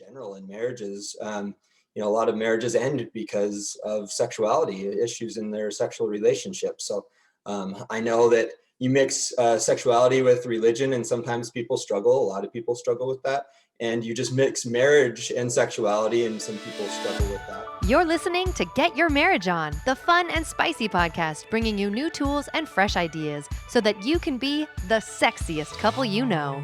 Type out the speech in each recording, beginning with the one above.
general in marriages. A lot of marriages end because of sexuality issues in their sexual relationships. So I know that you mix sexuality with religion, and sometimes people struggle. A lot of people struggle with that. And you just mix marriage and sexuality, and some people struggle with that. You're listening to Get Your Marriage On, the fun and spicy podcast bringing you new tools and fresh ideas so that you can be the sexiest couple you know.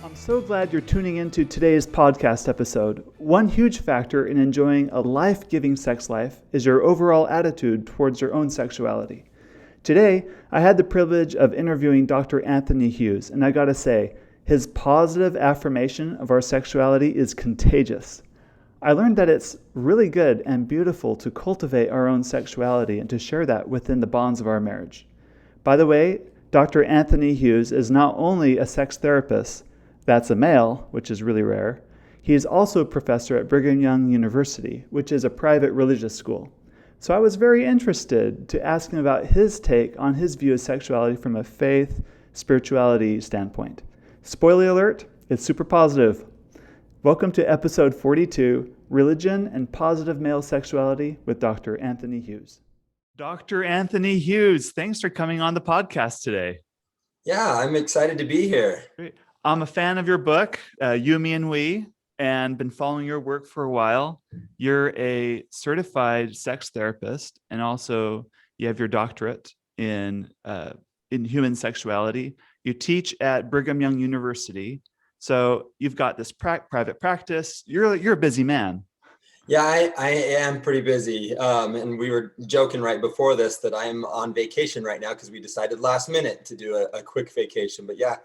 I'm so glad you're tuning into today's podcast episode. One huge factor in enjoying a life-giving sex life is your overall attitude towards your own sexuality. Today, I had the privilege of interviewing Dr. Anthony Hughes, and I gotta say, his positive affirmation of our sexuality is contagious. I learned that it's really good and beautiful to cultivate our own sexuality and to share that within the bonds of our marriage. By the way, Dr. Anthony Hughes is not only a sex therapist, that's a male, which is really rare. He is also a professor at Brigham Young University, which is a private religious school. So I was very interested to ask him about his take on his view of sexuality from a faith, spirituality standpoint. Spoiler alert, it's super positive. Welcome to episode 42, Religion and Positive Male Sexuality with Dr. Anthony Hughes. Dr. Anthony Hughes, thanks for coming on the podcast today. Yeah, I'm excited to be here. Great. I'm a fan of your book, You, Me, and We, and been following your work for a while. You're a certified sex therapist, and also you have your doctorate in human sexuality. You teach at Brigham Young University, so you've got this private practice. You're a busy man. Yeah, I am pretty busy. And we were joking right before this that I'm on vacation right now because we decided last minute to do a quick vacation. But yeah,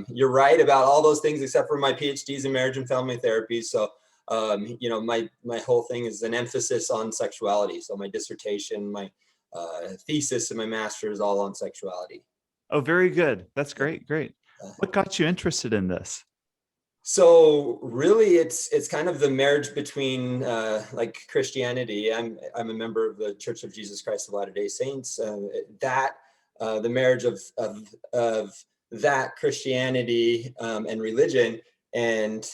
you're right about all those things except for my PhDs in marriage and family therapy. So, my whole thing is an emphasis on sexuality. So my dissertation, my thesis, and my master's all on sexuality. Oh, very good. That's great. Great. What got you interested in this? So really, it's kind of the marriage between like Christianity. I'm a member of the Church of Jesus Christ of Latter-day Saints. The marriage of that Christianity and religion and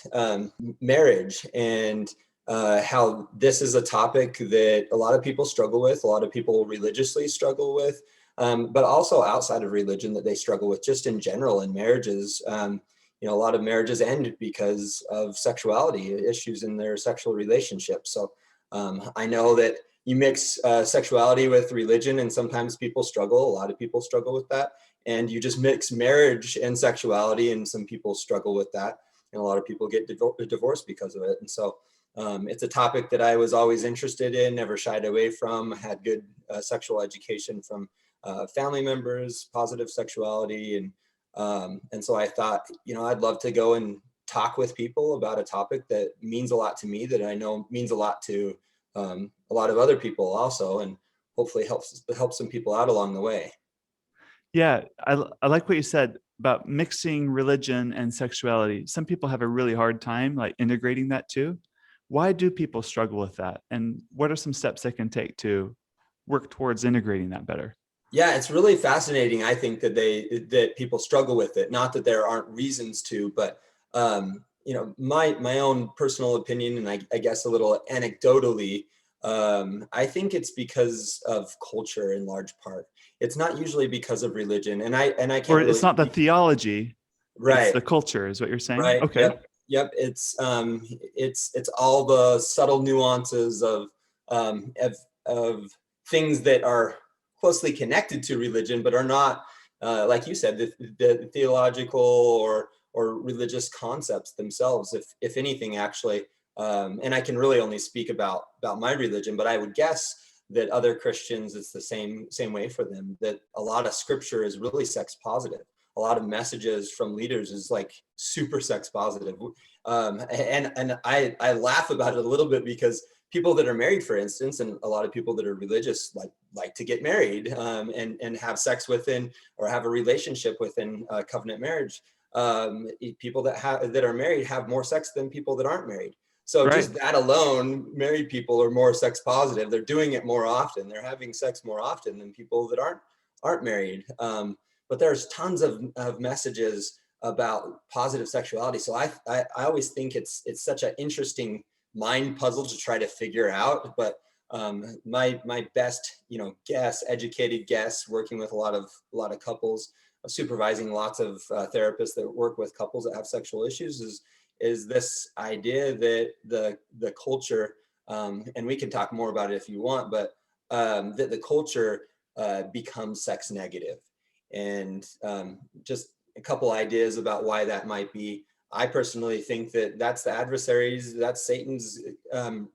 marriage, and how this is a topic that a lot of people struggle with. A lot of people religiously struggle with, but also outside of religion that they struggle with just in general in marriages. A lot of marriages end because of sexuality issues in their sexual relationships. So I know that you mix sexuality with religion, and sometimes people struggle. A lot of people struggle with that. And you just mix marriage and sexuality, and some people struggle with that. And a lot of people get divorced because of it. And so it's a topic that I was always interested in, never shied away from. I had good sexual education from family members, positive sexuality, and so I thought, I'd love to go and talk with people about a topic that means a lot to me, that I know means a lot to a lot of other people also, and hopefully help some people out along the way. Yeah, I like what you said about mixing religion and sexuality. Some people have a really hard time like integrating that too. Why do people struggle with that? And what are some steps they can take to work towards integrating that better? Yeah, it's really fascinating. I think that people struggle with it. Not that there aren't reasons to, but my own personal opinion, and I guess a little anecdotally, I think it's because of culture in large part. It's not usually because of religion, and I can't. Or it's not the theology, right? It's the culture, is what you're saying, right? Okay. Yep. It's all the subtle nuances of things that are closely connected to religion, but are not, like you said, the theological or religious concepts themselves. If anything, actually, and I can really only speak about my religion, but I would guess that other Christians, it's the same way for them. That a lot of scripture is really sex positive. A lot of messages from leaders is like super sex positive, and I laugh about it a little bit because people that are married, for instance, and a lot of people that are religious like to get married and have sex within or have a relationship within covenant marriage. People that are married have more sex than people that aren't married. So right. Just that alone, married people are more sex positive. They're doing it more often. They're having sex more often than people that aren't married. but there's tons of messages about positive sexuality. So I always think it's such an interesting mind puzzle to try to figure out. But my best, educated guess, working with a lot of couples, supervising lots of therapists that work with couples that have sexual issues, is this idea that the culture, and we can talk more about it if you want, but that the culture becomes sex negative. And just a couple ideas about why that might be. I personally think that that's that's Satan's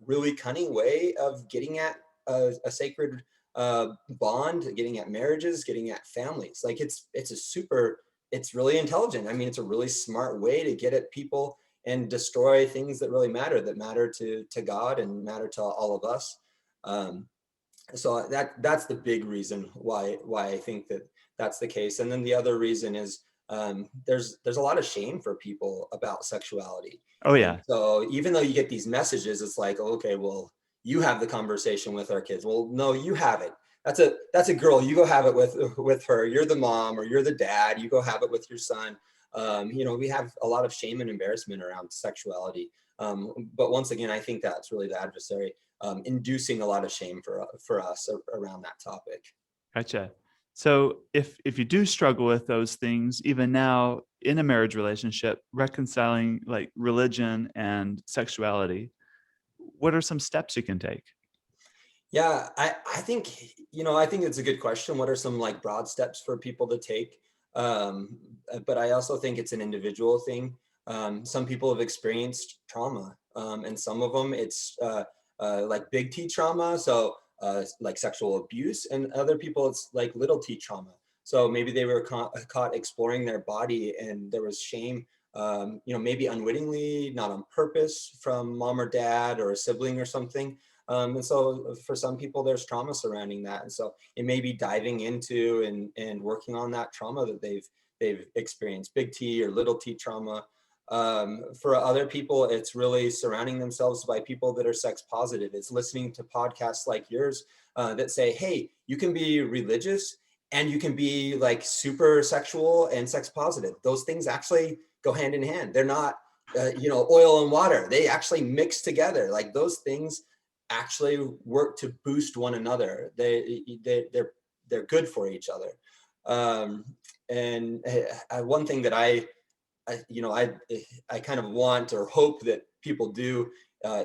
really cunning way of getting at a sacred bond, getting at marriages, getting at families. Like it's really intelligent. I mean, it's a really smart way to get at people and destroy things that really matter to God and matter to all of us. So that's the big reason why I think that that's the case. And then the other reason is there's a lot of shame for people about sexuality. Oh And yeah. so even though you get these messages, it's like, okay, well, you have the conversation with our kids. Well, no, you have it. That's a girl. You go have it with her. You're the mom or you're the dad. You go have it with your son. We have a lot of shame and embarrassment around sexuality. But once again, I think that's really the adversary inducing a lot of shame for us around that topic. Gotcha. So if you do struggle with those things, even now in a marriage relationship, reconciling like religion and sexuality, what are some steps you can take? Yeah, I think, I think it's a good question. What are some like broad steps for people to take? But I also think it's an individual thing. Some people have experienced trauma, and some of them it's like big T trauma. So like sexual abuse, and other people it's like little T trauma. So maybe they were caught exploring their body and there was shame, maybe unwittingly, not on purpose, from mom or dad or a sibling or something. And so for some people, there's trauma surrounding that. And so it may be diving into and working on that trauma that they've experienced, big T or little T trauma. For other people, it's really surrounding themselves by people that are sex positive. It's listening to podcasts like yours that say, hey, you can be religious and you can be like super sexual and sex positive. Those things actually go hand in hand. They're not, oil and water. They actually mix together. Like those things actually work to boost one another. They're good for each other. And one thing that I kind of want or hope that people do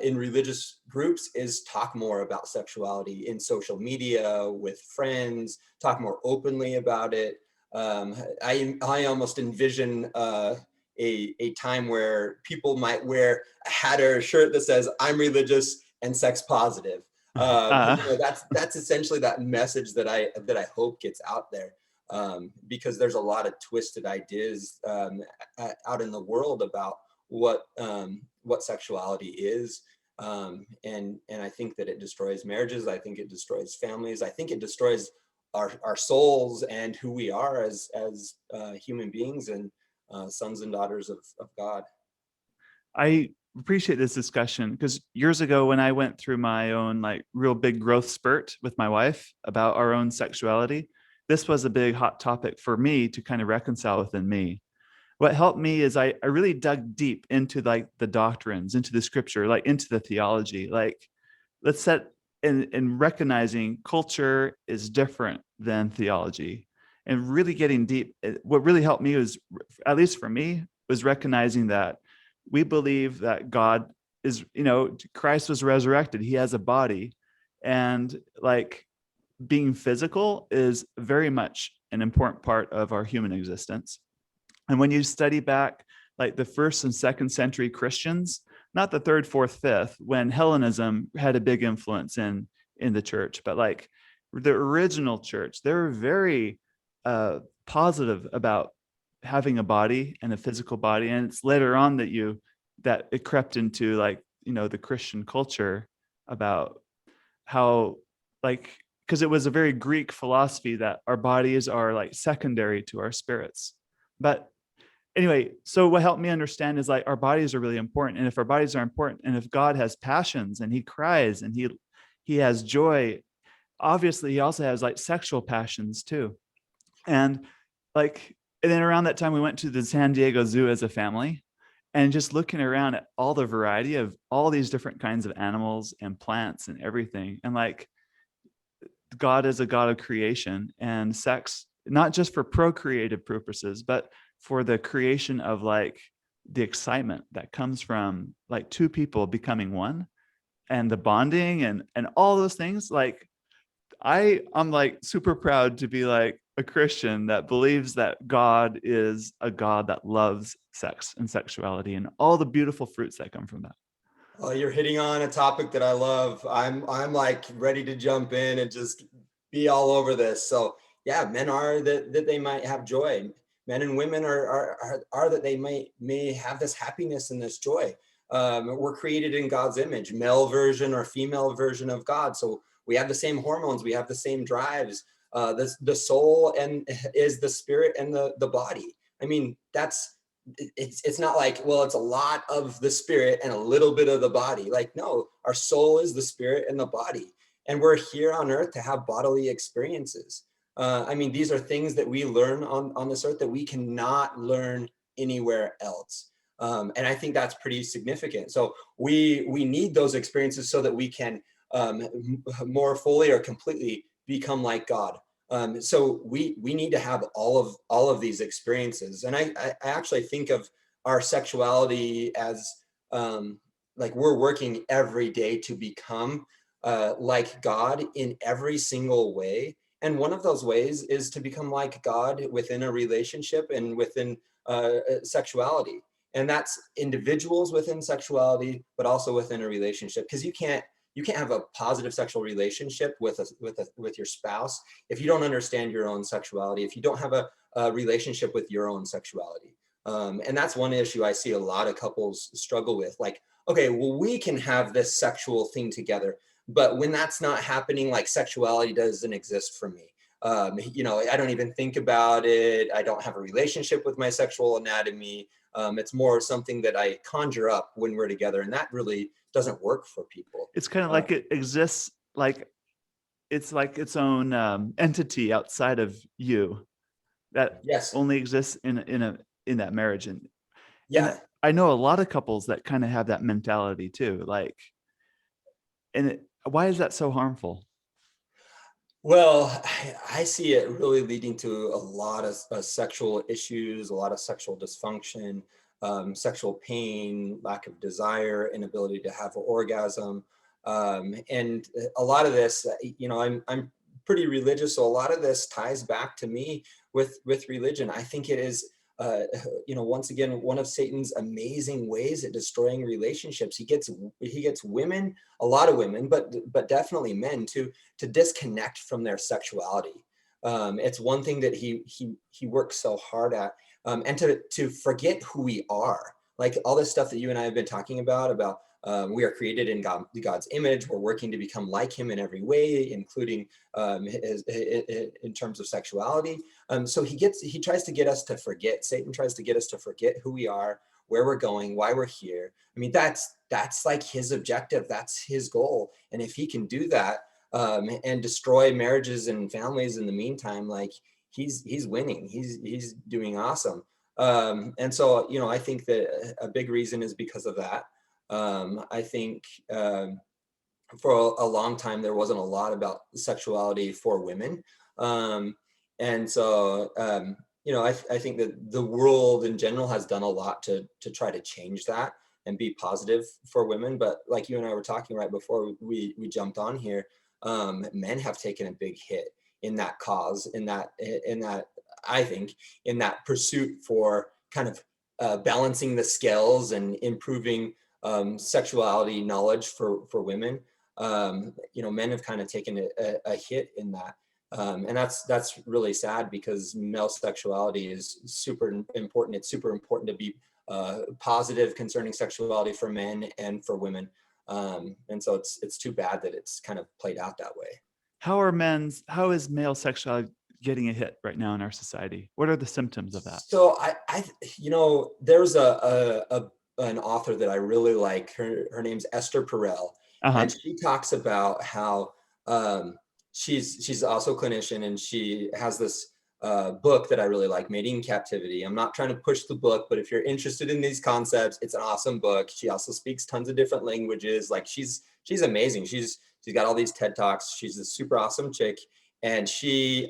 in religious groups is talk more about sexuality in social media with friends, talk more openly about it. I almost envision a time where people might wear a hat or a shirt that says, I'm religious and sex positive. That's essentially that message that I hope gets out there. Because there's a lot of twisted ideas out in the world about what sexuality is, and I think that it destroys marriages. I think it destroys families. I think it destroys our souls and who we are as human beings and sons and daughters of God. I appreciate this discussion because years ago when I went through my own like real big growth spurt with my wife about our own sexuality, this was a big hot topic for me to kind of reconcile within me. What helped me is I really dug deep into like the doctrines, into the scripture, like into the theology. Like let's set in recognizing culture is different than theology, and really getting deep. What really helped me was, at least for me, was recognizing that we believe that God is, Christ was resurrected. He has a body, and like being physical is very much an important part of our human existence. And when you study back like the first and second century Christians, not the third, fourth, fifth, when Hellenism had a big influence in the church, but like the original church, they were very positive about having a body and a physical body. And it's later on that it crept into like, the Christian culture about how like, because it was a very Greek philosophy that our bodies are like secondary to our spirits. But anyway, so what helped me understand is like our bodies are really important. And if our bodies are important, and if God has passions and he cries and he has joy, obviously he also has like sexual passions too. And like, and then around that time we went to the San Diego Zoo as a family, and just looking around at all the variety of all these different kinds of animals and plants and everything. And like, God is a God of creation, and sex, not just for procreative purposes, but for the creation of like the excitement that comes from like two people becoming one, and the bonding and all those things. Like, I'm like super proud to be like a Christian that believes that God is a God that loves sex and sexuality and all the beautiful fruits that come from that. Oh, you're hitting on a topic that I love. I'm like ready to jump in and just be all over this. So yeah, men are that they might have joy. Men and women are that they may have this happiness and this joy. We're created in God's image, male version or female version of God. So we have the same hormones, we have the same drives. The soul and is the spirit and the body. I mean, it's not like, well, it's a lot of the spirit and a little bit of the body. Like, no, our soul is the spirit and the body, and we're here on earth to have bodily experiences. I mean, these are things that we learn on this earth that we cannot learn anywhere else. And I think that's pretty significant. So we need those experiences so that we can more fully or completely become like God. So we need to have all of these experiences. And I actually think of our sexuality as like we're working every day to become like God in every single way. And one of those ways is to become like God within a relationship and within sexuality. And that's individuals within sexuality, but also within a relationship. Because you can't have a positive sexual relationship with your spouse if you don't understand your own sexuality, if you don't have a relationship with your own sexuality. And that's one issue I see a lot of couples struggle with. Like, okay, well, we can have this sexual thing together, but when that's not happening, like sexuality doesn't exist for me. I don't even think about it. I don't have a relationship with my sexual anatomy. It's more something that I conjure up when we're together, and that really doesn't work for people. It's kind of like it exists, like it's like its own entity outside of you that Yes. only exists in that marriage. And Yeah. I know a lot of couples that kind of have that mentality too. Like, why is that so harmful? Well, I see it really leading to a lot of sexual issues, a lot of sexual dysfunction, sexual pain, lack of desire, inability to have an orgasm. And a lot of this, I'm pretty religious, so a lot of this ties back to me with religion. I think it is, once again, one of Satan's amazing ways at destroying relationships. He gets women, a lot of women, but definitely men to disconnect from their sexuality. It's one thing that he works so hard at, and to forget who we are. Like all this stuff that you and I have been talking about we are created in God's image. We're working to become like Him in every way, including in terms of sexuality. So he tries to get us to forget. Satan tries to get us to forget who we are, where we're going, why we're here. I mean, that's like his objective. That's his goal. And if he can do that, and destroy marriages and families in the meantime, like he's winning. He's doing awesome. And so, I think that a big reason is because of that. I think for a long time there wasn't a lot about sexuality for women, and so I think that the world in general has done a lot to try to change that and be positive for women. But like you and I were talking right before we jumped on here, men have taken a big hit in that cause, in that I think in that pursuit for kind of balancing the scales and improving sexuality knowledge for women. Men have kind of taken a hit in that. And that's really sad, because male sexuality is super important. It's super important to be positive concerning sexuality for men and for women. And so it's too bad that it's kind of played out that way. How is male sexuality getting a hit right now in our society? What are the symptoms of that? So there's an author that I really like. Her name's Esther Perel, Uh-huh. and she talks about how she's also a clinician, and she has this book that I really like, Mating Captivity. I'm not trying to push the book, but if you're interested in these concepts, it's an awesome book. She also speaks tons of different languages. Like she's amazing. She's got all these TED Talks. She's a super awesome chick, and she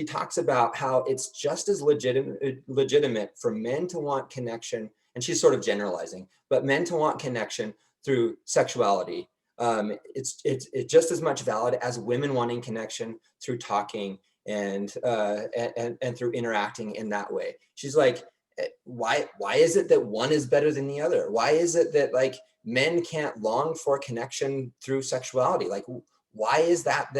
talks about how it's just as legitimate for men to want connection, and she's sort of generalizing, but men to want connection through sexuality. It's just as much valid as women wanting connection through talking and through interacting in that way. She's like, why is it that one is better than the other? Why is it that like men can't long for connection through sexuality? Like, why is that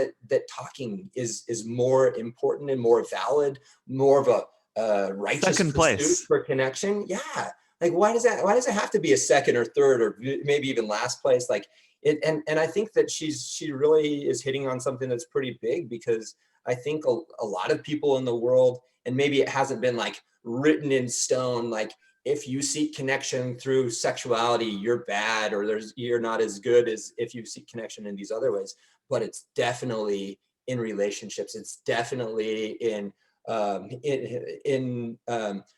talking is more important and more valid, more of a righteous Second pursuit place for connection? Yeah. Like, why does it have to be a second or third or maybe even last place? Like it, and I think that she really is hitting on something that's pretty big, because I think a lot of people in the world, and maybe it hasn't been like written in stone, like if you seek connection through sexuality, you're bad, or you're not as good as if you seek connection in these other ways. But it's definitely in relationships. It's definitely in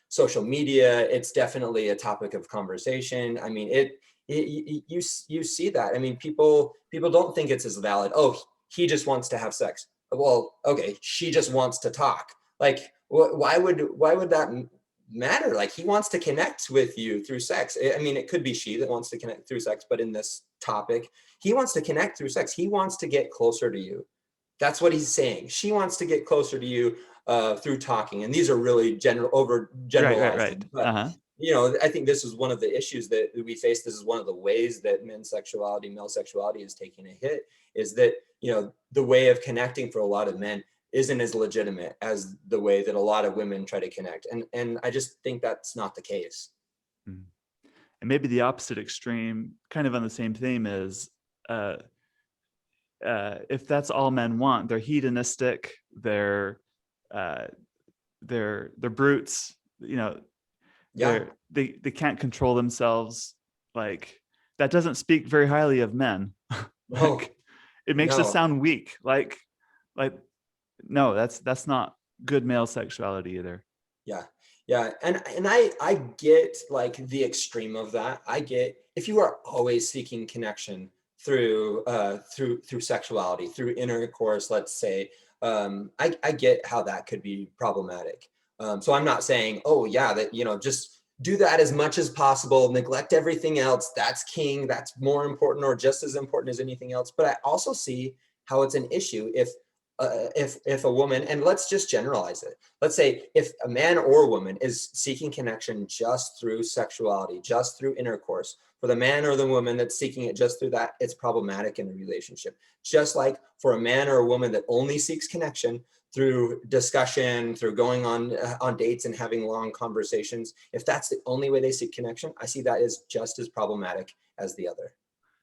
social media. It's definitely a topic of conversation. I mean, you see that. I mean, people don't think it's as valid. Oh, he just wants to have sex. Well, okay, she just wants to talk. Like, why would that matter? Like, he wants to connect with you through sex. I mean, it could be she that wants to connect through sex, but in this topic, he wants to connect through sex. He wants to get closer to you. That's what he's saying. She wants to get closer to you through talking. And these are really generalized. Right. But I think this is one of the issues that we face. This is one of the ways that male sexuality is taking a hit, is that, the way of connecting for a lot of men isn't as legitimate as the way that a lot of women try to connect. And I just think that's not the case. And maybe the opposite extreme, kind of on the same theme, is if that's all men want, they're hedonistic, they're brutes, they can't control themselves. Like, that doesn't speak very highly of men. It makes us sound weak. Like no, that's not good male sexuality either. Yeah. And I get like the extreme of that. I get, if you are always seeking connection through sexuality, through intercourse, let's say, I get how that could be problematic. So I'm not saying, oh yeah, that, just do that as much as possible, neglect everything else. That's king. That's more important, or just as important as anything else. But I also see how it's an issue if a woman, and let's just generalize it. Let's say if a man or woman is seeking connection just through sexuality, just through intercourse, for the man or the woman that's seeking it just through that, it's problematic in a relationship. Just like for a man or a woman that only seeks connection through discussion, through going on dates and having long conversations, if that's the only way they seek connection, I see that as just as problematic as the other.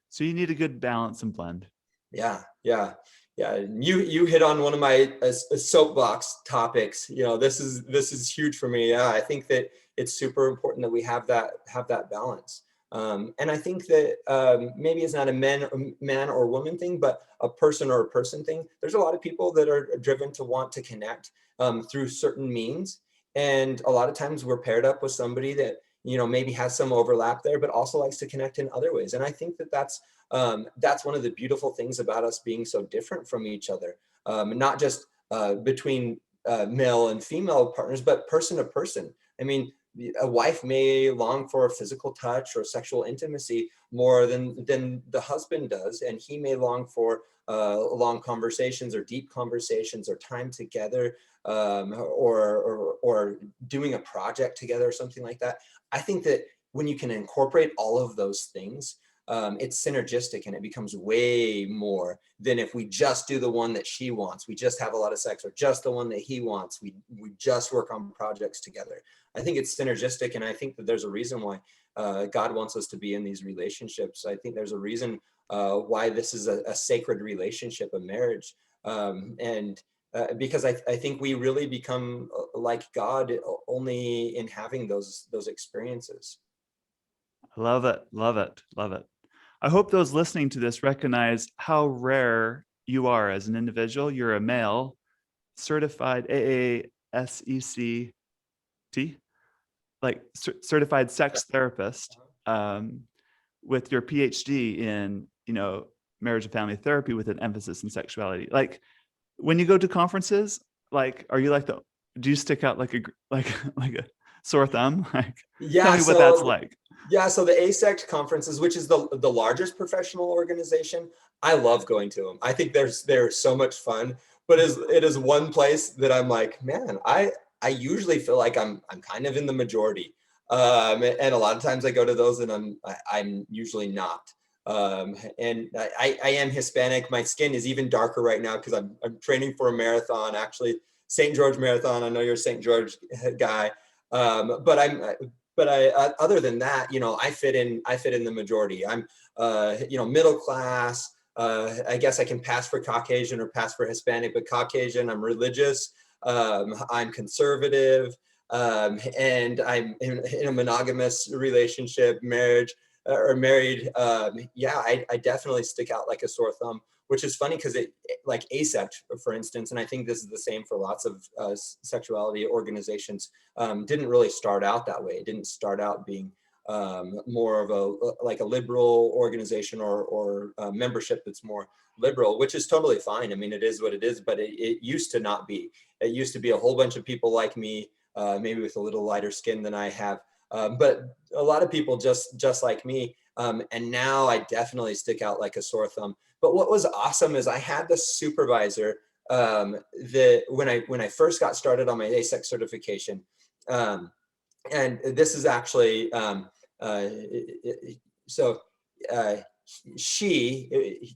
So you need a good balance and blend. Yeah. You hit on one of my soapbox topics. This is huge for me. Yeah, I think that it's super important that we have that balance. And I think that maybe it's not a man or woman thing, but a person or a person thing. There's a lot of people that are driven to want to connect through certain means. And a lot of times we're paired up with somebody that, maybe has some overlap there, but also likes to connect in other ways. And I think that that's one of the beautiful things about us being so different from each other, not just between male and female partners, but person to person. I mean, a wife may long for physical touch or sexual intimacy more than the husband does, and he may long for long conversations or deep conversations or time together, or doing a project together or something like that. I think that when you can incorporate all of those things, it's synergistic, and it becomes way more than if we just do the one that she wants. We just have a lot of sex, or just the one that he wants. We just work on projects together. I think it's synergistic, and I think that there's a reason why God wants us to be in these relationships. I think there's a reason why this is a sacred relationship, a marriage, and because I think we really become like God only in having those experiences. Love it. I hope those listening to this recognize how rare you are as an individual. You're a male, certified AA SECT, like certified sex therapist, with your PhD in, marriage and family therapy with an emphasis in sexuality. Like, when you go to conferences, like, are you like do you stick out like a sore thumb? Like, tell Yeah, me what that's so like. yeah, so the ASECT conferences, which is the largest professional organization, I love going to them. I think they're so much fun, but it is one place that I'm like, man, I usually feel like I'm kind of in the majority, and a lot of times I go to those and I'm usually not. And I am Hispanic. My skin is even darker right now because I'm training for a marathon, actually, St. George Marathon. I know you're a St. George guy, but other than that, I fit in the majority. I'm, middle class. I guess I can pass for Caucasian or pass for Hispanic, but Caucasian. I'm religious. I'm conservative, and I'm in a monogamous relationship, marriage, or married. Yeah, I definitely stick out like a sore thumb, which is funny because like ASEPT, for instance, and I think this is the same for lots of sexuality organizations, didn't really start out that way. It didn't start out being more of a liberal organization or membership that's more liberal, which is totally fine. I mean, it is what it is, but it used to not be. It used to be a whole bunch of people like me, maybe with a little lighter skin than I have, but a lot of people just like me. And now I definitely stick out like a sore thumb. But what was awesome is I had the supervisor that when I first got started on my ASEC certification, and this is actually so she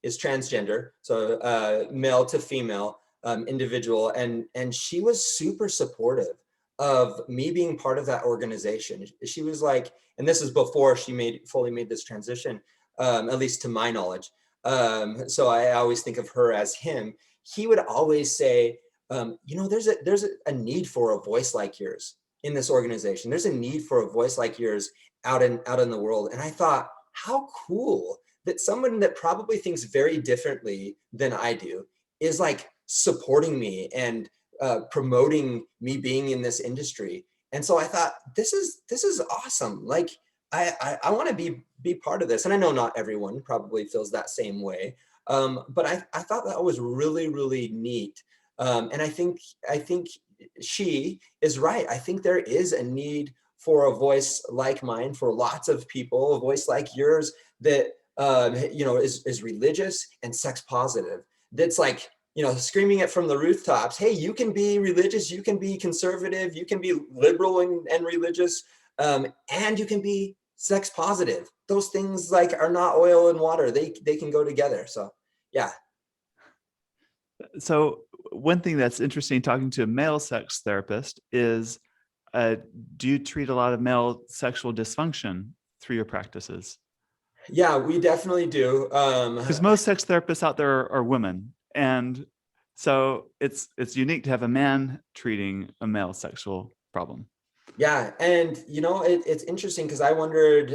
is transgender, so male to female individual, and she was super supportive of me being part of that organization. She was like, and this is before she fully made this transition, at least to my knowledge. So I always think of her as him. He would always say, there's a need for a voice like yours in this organization. There's a need for a voice like yours out in the world. And I thought, how cool that someone that probably thinks very differently than I do is like supporting me and promoting me being in this industry. And so I thought, this is awesome. Like, I want to be part of this. And I know not everyone probably feels that same way. But I thought that was really, really neat. And I think she is right. I think there is a need for a voice like mine for lots of people, a voice like yours that is religious and sex positive. That's like, screaming it from the rooftops. Hey, you can be religious, you can be conservative, you can be liberal and religious, and you can be sex positive. Those things like are not oil and water. They can go together. So yeah. So one thing that's interesting talking to a male sex therapist is, do you treat a lot of male sexual dysfunction through your practices? Yeah, we definitely do. Because most sex therapists out there are women. And so it's unique to have a man treating a male sexual problem. Yeah, and it's interesting because I wondered,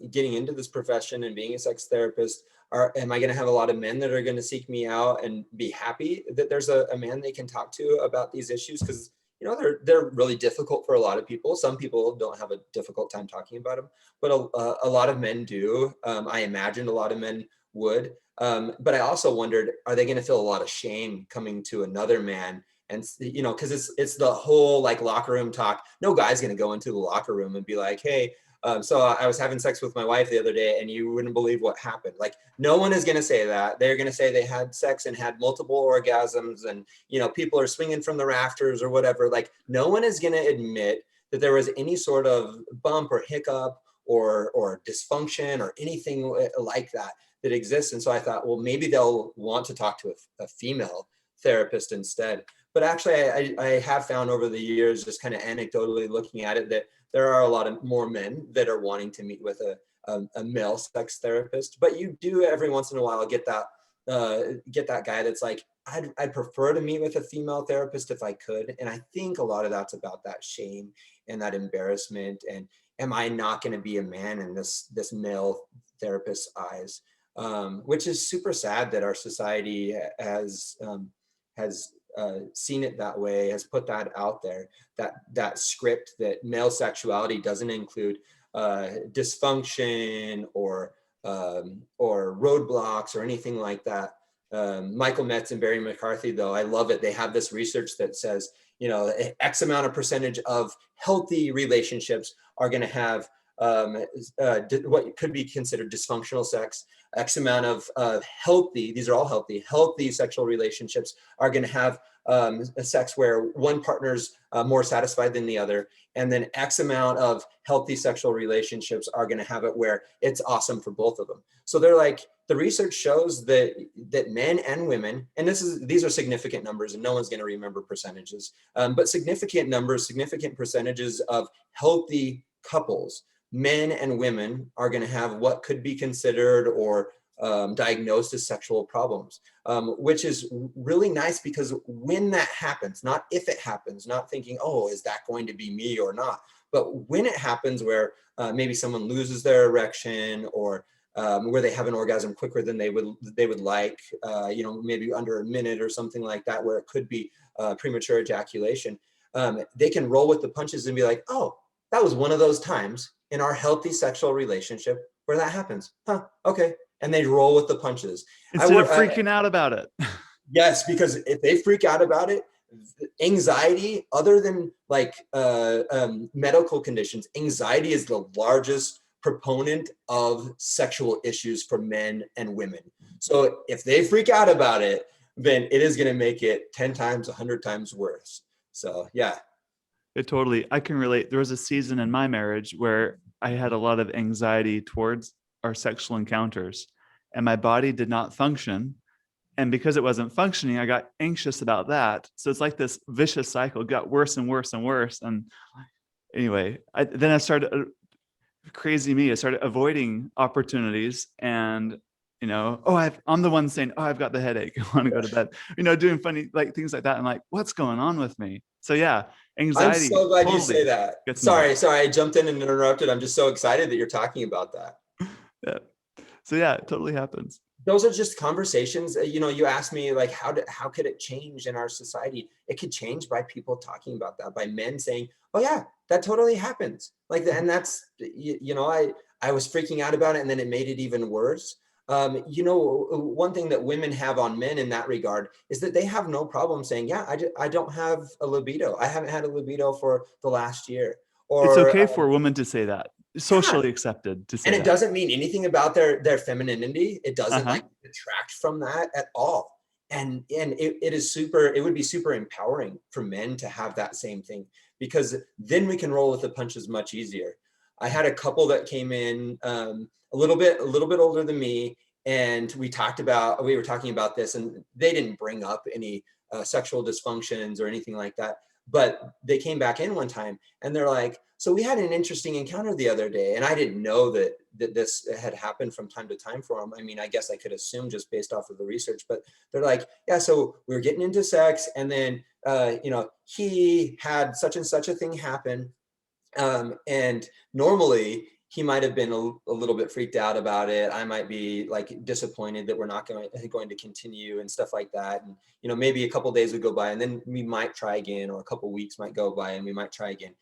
getting into this profession and being a sex therapist, am I going to have a lot of men that are going to seek me out and be happy that there's a man they can talk to about these issues? Because they're really difficult for a lot of people. Some people don't have a difficult time talking about them, but a lot of men do. I imagined a lot of men would. But I also wondered, are they going to feel a lot of shame coming to another man? And because it's the whole like locker room talk. No guy's going to go into the locker room and be like, hey, so I was having sex with my wife the other day and you wouldn't believe what happened. Like, no one is going to say that. They're going to say they had sex and had multiple orgasms and people are swinging from the rafters or whatever. Like, no one is going to admit that there was any sort of bump or hiccup or dysfunction or anything like that exists. And so I thought, well, maybe they'll want to talk to a female therapist instead. But actually, I have found over the years, just kind of anecdotally looking at it, that there are a lot of more men that are wanting to meet with a male sex therapist. But you do every once in a while get that guy that's like, I'd prefer to meet with a female therapist if I could. And I think a lot of that's about that shame and that embarrassment. And am I not going to be a man in this male therapist's eyes? Which is super sad that our society has seen it that way, has put that out there, that script that male sexuality doesn't include dysfunction or roadblocks or anything like that. Michael Metz and Barry McCarthy, though, I love it. They have this research that says, X amount of percentage of healthy relationships are going to have what could be considered dysfunctional sex. X amount of healthy, these are all healthy sexual relationships are going to have a sex where one partner's more satisfied than the other. And then X amount of healthy sexual relationships are going to have it where it's awesome for both of them. So they're like, the research shows that men and women, and these are significant numbers, and no one's going to remember percentages, but significant numbers, significant percentages of healthy couples, men and women, are going to have what could be considered or diagnosed as sexual problems, which is really nice, because when that happens, not if it happens, not thinking, oh, is that going to be me or not, but when it happens where maybe someone loses their erection, or where they have an orgasm quicker than they would like, maybe under a minute or something like that, where it could be premature ejaculation, they can roll with the punches and be like, oh, that was one of those times in our healthy sexual relationship where that happens. Huh, okay. And they roll with the punches. Instead of freaking out about it. Yes, because if they freak out about it, anxiety, other than like medical conditions, anxiety is the largest proponent of sexual issues for men and women. So if they freak out about it, then it is going to make it 10 times, 100 times worse. So yeah. I can relate. There was a season in my marriage where I had a lot of anxiety towards our sexual encounters, and my body did not function. And because it wasn't functioning, I got anxious about that. So it's like this vicious cycle. It got worse and worse and worse. And anyway, I started, crazy me, I started avoiding opportunities, and I'm the one saying, oh, I've got the headache, I want to go to bed, doing funny like things like that. I'm like, what's going on with me? So yeah, anxiety. I'm so glad totally you say that. Sorry, I jumped in and interrupted. I'm just so excited that you're talking about that. Yeah. So yeah, it totally happens. Those are just conversations. You asked me, like, how could it change in our society? It could change by people talking about that, by men saying, oh yeah, that totally happens. Like, and that's, I was freaking out about it, and then it made it even worse. One thing that women have on men in that regard is that they have no problem saying, yeah, I don't have a libido. I haven't had a libido for the last year. Or it's okay for a woman to say that. Socially accepted to say that. And it doesn't mean anything about their femininity. It doesn't like detract from that at all. And it would be super empowering for men to have that same thing, because then we can roll with the punches much easier. I had a couple that came in a little bit older than me, and we were talking about this, and they didn't bring up any sexual dysfunctions or anything like that. But they came back in one time, and they're like, so we had an interesting encounter the other day. And I didn't know that this had happened from time to time for them. I mean, I guess I could assume just based off of the research, but they're like, yeah, so we were getting into sex, and then, he had such and such a thing happen. And normally he might have been a little bit freaked out about it. I might be like disappointed that we're not going to continue and stuff like that. And, maybe a couple of days would go by, and then we might try again, or a couple of weeks might go by and we might try again.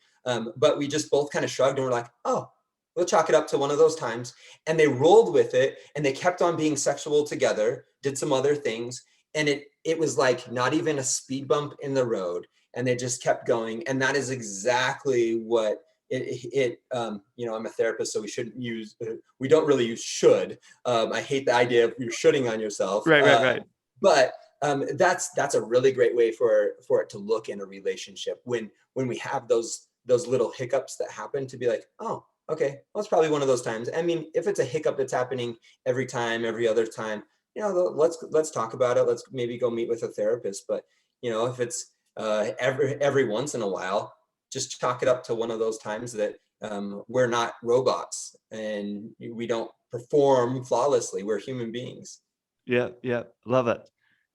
But we just both kind of shrugged, and we're like, oh, we'll chalk it up to one of those times. And they rolled with it, and they kept on being sexual together, did some other things. And it was like not even a speed bump in the road, and they just kept going. And that is exactly what I'm a therapist, so we don't really use should. I hate the idea of you're shoulding on yourself. Right. But that's a really great way for it to look in a relationship, when we have those little hiccups that happen, to be like, oh, okay, well, it's probably one of those times. I mean, if it's a hiccup that's happening every other time, let's talk about it. Let's maybe go meet with a therapist. But if it's every once in a while, just chalk it up to one of those times that we're not robots and we don't perform flawlessly. We're human beings. Yeah. Love it.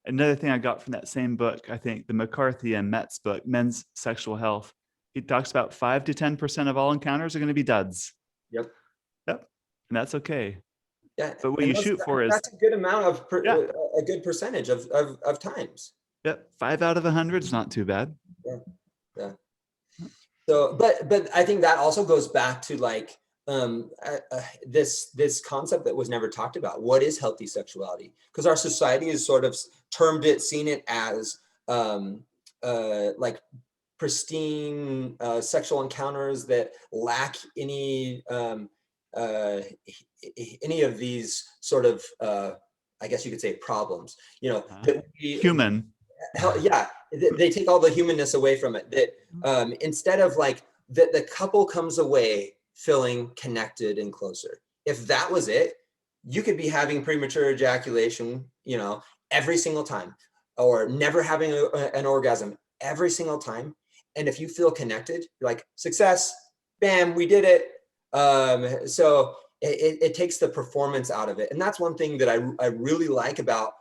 Another thing I got from that same book, I think the McCarthy and Metz book, Men's Sexual Health, it talks about 5 to 10% of all encounters are going to be duds. Yep. And that's okay. Yeah. But what you shoot for is, that's a good amount of a good percentage of times. Yep. 5 out of 100 is not too bad. Yeah. Yeah. So, but I think that also goes back to like this concept that was never talked about. What is healthy sexuality? Because our society has sort of termed it, seen it as like pristine sexual encounters that lack uh, any of these sort of I guess you could say problems. That we Human. yeah, they take all the humanness away from it. That instead of like that, the couple comes away feeling connected and closer. If that was it, you could be having premature ejaculation, every single time, or never having an orgasm every single time. And if you feel connected, you're like, success, bam, we did it. So it takes the performance out of it. And that's one thing that I really like about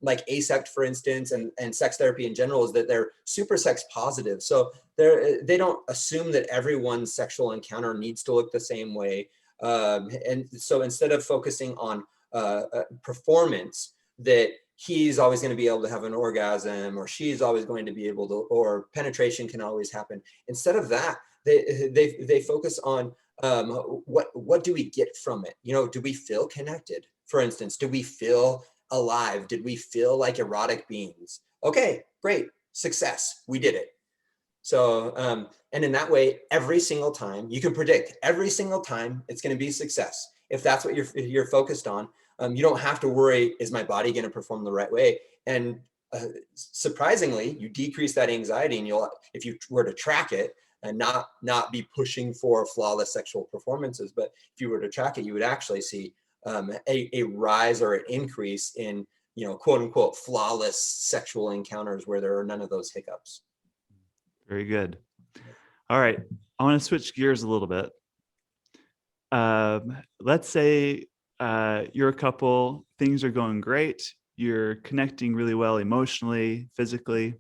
like ASECT, for instance, and sex therapy in general, is that they're super sex positive. So they don't assume that everyone's sexual encounter needs to look the same way. And so instead of focusing on performance, that he's always going to be able to have an orgasm, or she's always going to be able to, or penetration can always happen. Instead of that, they focus on what do we get from it? Do we feel connected? For instance, do we feel alive? Did we feel like erotic beings? Okay, great, success, we did it. So, and in that way, every single time you can predict, every single time it's going to be success. If that's what you're focused on, you don't have to worry, is my body going to perform the right way? And surprisingly, you decrease that anxiety, and if you were to track it and not be pushing for flawless sexual performances, but if you were to track it, you would actually see a rise or an increase in, quote unquote, flawless sexual encounters where there are none of those hiccups. Very good. All right. I want to switch gears a little bit. Let's say you're a couple, things are going great. You're connecting really well emotionally, physically.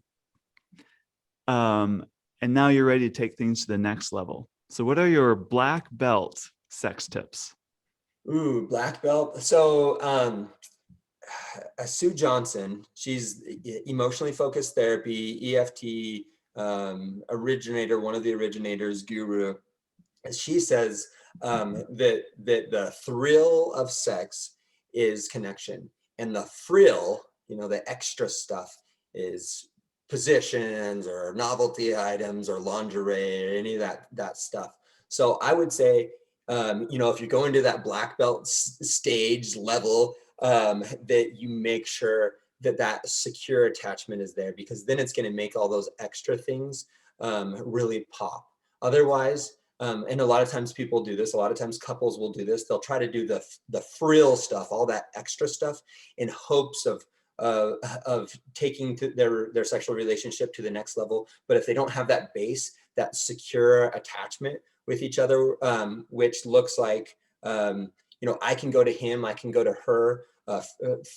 And now you're ready to take things to the next level. So what are your black belt sex tips? Ooh, black belt. So Sue Johnson, she's emotionally focused therapy, EFT originator, one of the originators, guru. She says that the thrill of sex is connection, and the frill, the extra stuff, is positions or novelty items or lingerie or any of that stuff. So I would say, if you're going to that black belt stage level, that you make sure that secure attachment is there, because then it's going to make all those extra things really pop. Otherwise, and a lot of times people do this, a lot of times couples will do this, they'll try to do the frill stuff, all that extra stuff, in hopes of taking their sexual relationship to the next level. But if they don't have that base, that secure attachment with each other, which looks like, I can go to him, I can go to her,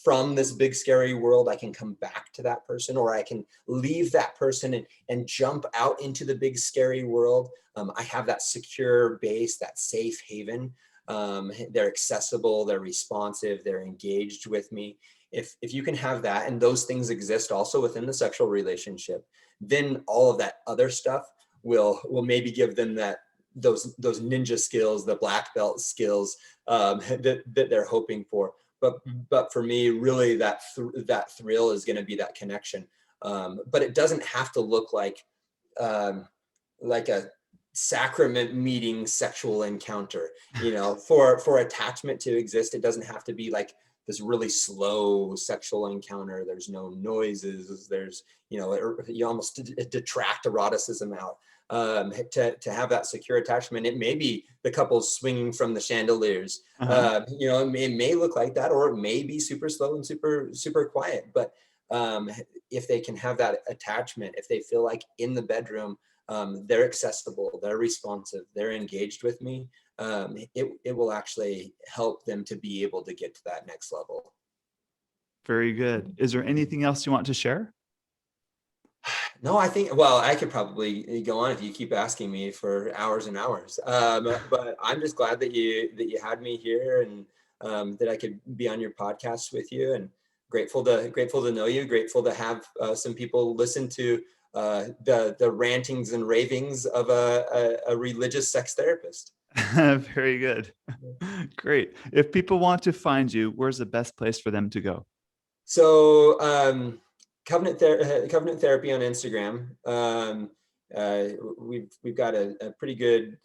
from this big scary world, I can come back to that person, or I can leave that person and jump out into the big scary world. I have that secure base, that safe haven. They're accessible, they're responsive, they're engaged with me. If you can have that, and those things exist also within the sexual relationship, then all of that other stuff will maybe give them those ninja skills, the black belt skills, that they're hoping for. But for me, really, that thrill is going to be that connection. But it doesn't have to look like a sacrament meeting sexual encounter. For attachment to exist, it doesn't have to be like this really slow sexual encounter. There's no noises. There's, you almost detract eroticism out. To have that secure attachment, it may be the couple's swinging from the chandeliers. It may look like that, or it may be super slow and super quiet. But if they can have that attachment, if they feel like in the bedroom, they're accessible, they're responsive, they're engaged with me, it will actually help them to be able to get to that next level. Very good. Is there anything else you want to share? No, I think, well, I could probably go on if you keep asking me for hours and hours. But I'm just glad that you had me here, and that I could be on your podcast with you. And grateful to know you, grateful to have some people listen to the rantings and ravings of a religious sex therapist. Very good. Great. If people want to find you, where's the best place for them to go? So Covenant Therapy on Instagram. We've got a pretty good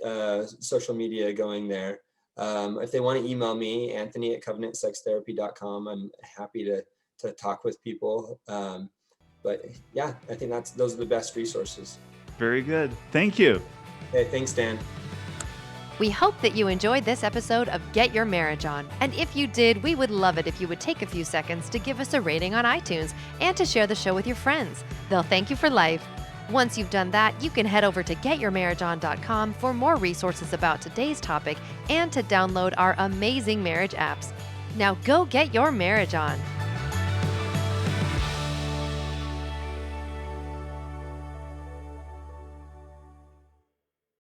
social media going there. If they want to email me, Anthony@covenantsextherapy.com, I'm happy to talk with people. But yeah, I think those are the best resources. Very good. Thank you. Hey, thanks, Dan. We hope that you enjoyed this episode of Get Your Marriage On. And if you did, we would love it if you would take a few seconds to give us a rating on iTunes and to share the show with your friends. They'll thank you for life. Once you've done that, you can head over to getyourmarriageon.com for more resources about today's topic and to download our amazing marriage apps. Now go get your marriage on.